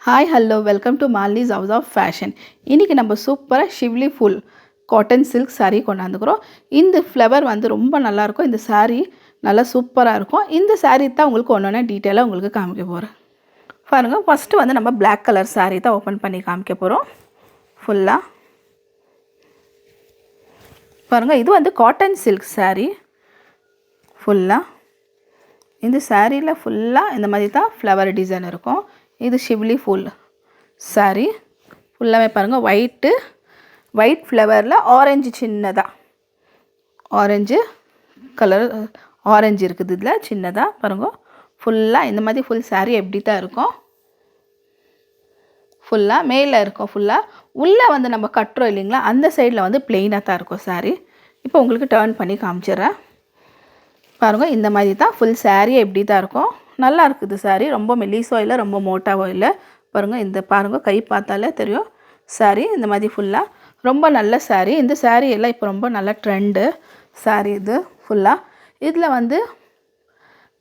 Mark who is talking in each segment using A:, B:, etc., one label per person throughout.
A: Hi hello welcome to Malini's house of fashion. இன்றைக்கி நம்ம சூப்பராக ஷிவ்லி ஃபுல் காட்டன் சில்க் saree கொண்டாந்துக்கிறோம். இந்த ஃப்ளவர் வந்து ரொம்ப நல்லாயிருக்கும். இந்த saree நல்லா சூப்பராக இருக்கும். இந்த saree தான் உங்களுக்கு ஒன்று டீட்டெயிலாக உங்களுக்கு காமிக்க போகிறேன். பாருங்கள், ஃபஸ்ட்டு வந்து நம்ம பிளாக் கலர் saree தான் ஓப்பன் பண்ணி காமிக்க போகிறோம். ஃபுல்லாக பாருங்கள், இது வந்து காட்டன் சில்க் saree. ஃபுல்லாக இந்த சாரியில் ஃபுல்லாக இந்த மாதிரி தான் ஃப்ளவர் டிசைன் இருக்கும். இது ஷிவ்லி ஃபுல் saree. ஃபுல்லாகவே பாருங்கள், ஒயிட் ஃப்ளவரில் ஆரஞ்சு சின்னதாக ஆரஞ்சு கலர் ஆரஞ்சு இருக்குது. இதில் சின்னதாக பாருங்கள், ஃபுல்லாக இந்த மாதிரி ஃபுல் saree எப்படி தான் இருக்கும். ஃபுல்லாக மேலே இருக்கும். ஃபுல்லாக உள்ளே வந்து நம்ம கட்டுறோம் இல்லைங்களா, அந்த சைடில் வந்து பிளெயினாக தான் இருக்கும் saree. இப்போ உங்களுக்கு டர்ன் பண்ணி காமிச்சிடுறேன். பாருங்கள், இந்த மாதிரி தான் ஃபுல் saree எப்படி தான் இருக்கும். நல்லா இருக்குது saree. ரொம்ப மெலிசோ இல்லை, ரொம்ப மோட்டாவோ இல்லை. பாருங்கள், இந்த பாருங்கள், கை பார்த்தாலே தெரியும் saree இந்த மாதிரி ஃபுல்லாக ரொம்ப நல்ல saree. இந்த saree எல்லாம் இப்போ ரொம்ப நல்ல ட்ரெண்டு saree இது ஃபுல்லாக. இதில் வந்து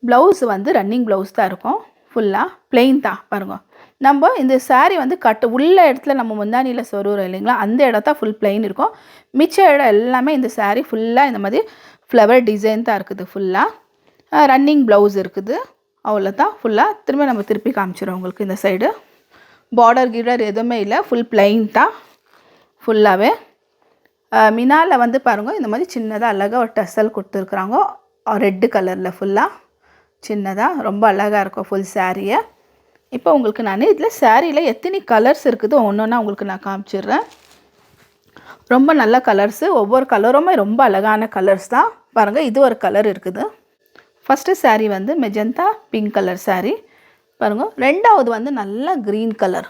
A: ப்ளவுஸ் வந்து ரன்னிங் ப்ளவுஸ் தான் இருக்கும். ஃபுல்லாக ப்ளெயின் தான். பாருங்கள், நம்ம இந்த saree வந்து உள்ள இடத்துல நம்ம முந்தானியில் சொருகிறோம் இல்லைங்களா, அந்த இடத்த ஃபுல் ப்ளெயின் இருக்கும். மிச்ச இடம் எல்லாமே இந்த saree ஃபுல்லாக இந்த மாதிரி ஃப்ளவர் டிசைன் தான் இருக்குது. ஃபுல்லாக ரன்னிங் ப்ளவுஸ் இருக்குது. அவ்வளோதான். ஃபுல்லாக திருப்பி காமிச்சிடும் உங்களுக்கு. இந்த சைடு பார்டர் கீடர் எதுவுமே இல்லை, ஃபுல் பிளைன் தான். ஃபுல்லாகவே மினாவில் வந்து பாருங்கள், இந்த மாதிரி சின்னதாக அழகாக ஒரு டசல் கொடுத்துருக்குறாங்க ரெட்டு கலரில். ஃபுல்லாக சின்னதாக ரொம்ப அழகாக இருக்கும் ஃபுல் சாரியை. இப்போ உங்களுக்கு நான் இதில் சாரியில் எத்தனை கலர்ஸ் இருக்குது ஒன்று உங்களுக்கு நான் காமிச்சிடுறேன். ரொம்ப நல்ல கலர்ஸு, ஒவ்வொரு கலருமே ரொம்ப அழகான கலர்ஸ் தான். பாருங்கள், இது ஒரு கலர் இருக்குது. ஃபஸ்ட்டு saree வந்து மெஜந்தா பிங்க் கலர் saree. பாருங்கள், ரெண்டாவது வந்து நல்லா க்ரீன் கலர்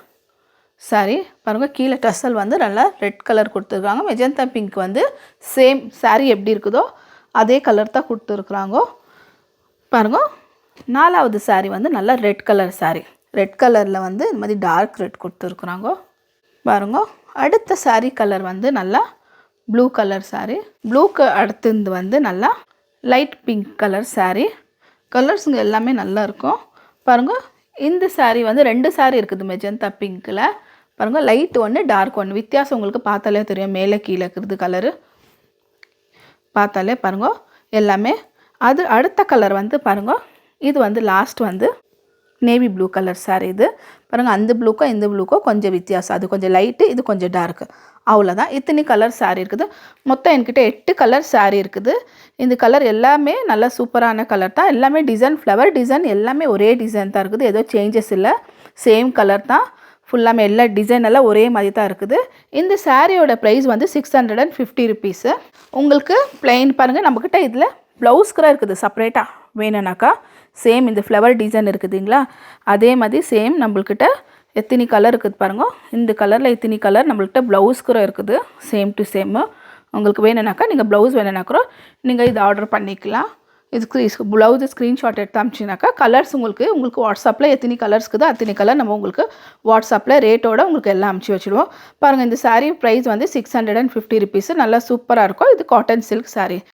A: saree. பாருங்கள், கீழே டசல் வந்து நல்லா ரெட் கலர் கொடுத்துருக்காங்க. மெஜந்தா பிங்க் வந்து சேம் saree எப்படி இருக்குதோ அதே கலர் தான் கொடுத்துருக்குறாங்க. பாருங்கள், நாலாவது saree வந்து நல்லா ரெட் கலர் saree. ரெட் கலரில் வந்து இந்த மாதிரி டார்க் ரெட் கொடுத்துருக்குறாங்க. பாருங்கள், அடுத்த saree கலர் வந்து நல்லா ப்ளூ கலர் saree. ப்ளூக்கு அடுத்தது வந்து நல்லா லைட் பிங்க் கலர் saree. கலர்ஸுங்க எல்லாமே நல்லா இருக்கும். பாருங்கள், இந்த saree வந்து ரெண்டு saree இருக்குது மெஜந்தா பிங்க்கில். பாருங்கள், லைட் ஒன்று டார்க் ஒன்று. வித்தியாசம் உங்களுக்கு பார்த்தாலே தெரியும், மேலே கீழே இருக்கிறது கலரு பார்த்தாலே பாருங்கள் எல்லாமே. அது அடுத்த கலர் வந்து பாருங்கள், இது வந்து லாஸ்ட் வந்து நேவி ப்ளூ கலர் saree. இது பாருங்கள், அந்த ப்ளூக்கோ இந்த ப்ளூக்கோ கொஞ்சம் வித்தியாசம். அது கொஞ்சம் லைட்டு, இது கொஞ்சம் டார்க்கு. அவ்வளோதான். இத்தனை கலர் saree இருக்குது. மொத்தம் என்கிட்ட 8 கலர் saree இருக்குது. இந்த கலர் எல்லாமே நல்லா சூப்பரான கலர் தான். எல்லாமே டிசைன் ஃப்ளவர் டிசைன் எல்லாமே ஒரே டிசைன் தான் இருக்குது. ஏதோ சேஞ்சஸ் இல்லை, சேம் கலர் தான். ஃபுல்லாமே எல்லா டிசைன் எல்லாம் ஒரே மாதிரி தான் இருக்குது. இந்த சாரியோட ப்ரைஸ் வந்து 650 ருபீஸு. உங்களுக்கு பிளெயின் பாருங்கள், நம்மக்கிட்ட இதில் ப்ளவுஸ் கூட இருக்குது செப்பரேட்டாக வேணும்னாக்கா. சேம் இந்த ஃப்ளவர் டிசைன் இருக்குதுங்களா, அதே மாதிரி சேம் நம்மள்கிட்ட எத்தனை கலர் இருக்குது பாருங்கள். இந்த கலரில் எத்தனை கலர் நம்மள்கிட்ட ப்ளவுஸ் கூட இருக்குது. Same to same. உங்களுக்கு வேணும்னாக்கா நீங்கள் ப்ளவுஸ் வேணும்னாக்கூட நீங்கள் இது ஆர்டர் பண்ணிக்கலாம். இதுக்கு ப்ளவுஸு ஸ்க்ரீன்ஷாட் எடுத்து அமிச்சினாக்கா கலர்ஸ் உங்களுக்கு வாட்ஸ்அப்பில் எத்தனை கலர்ஸ் இருக்குதோ அத்தனை கலர் நம்ம உங்களுக்கு வாட்ஸ்அப்பில் ரேட்டோடு உங்களுக்கு எல்லாம் அமுச்சு வச்சுடுவோம். பாருங்கள், இந்த saree ப்ரைஸ் வந்து 650 ருபீஸு. நல்லா சூப்பராக இருக்கும். இது காட்டன் சில்க் saree.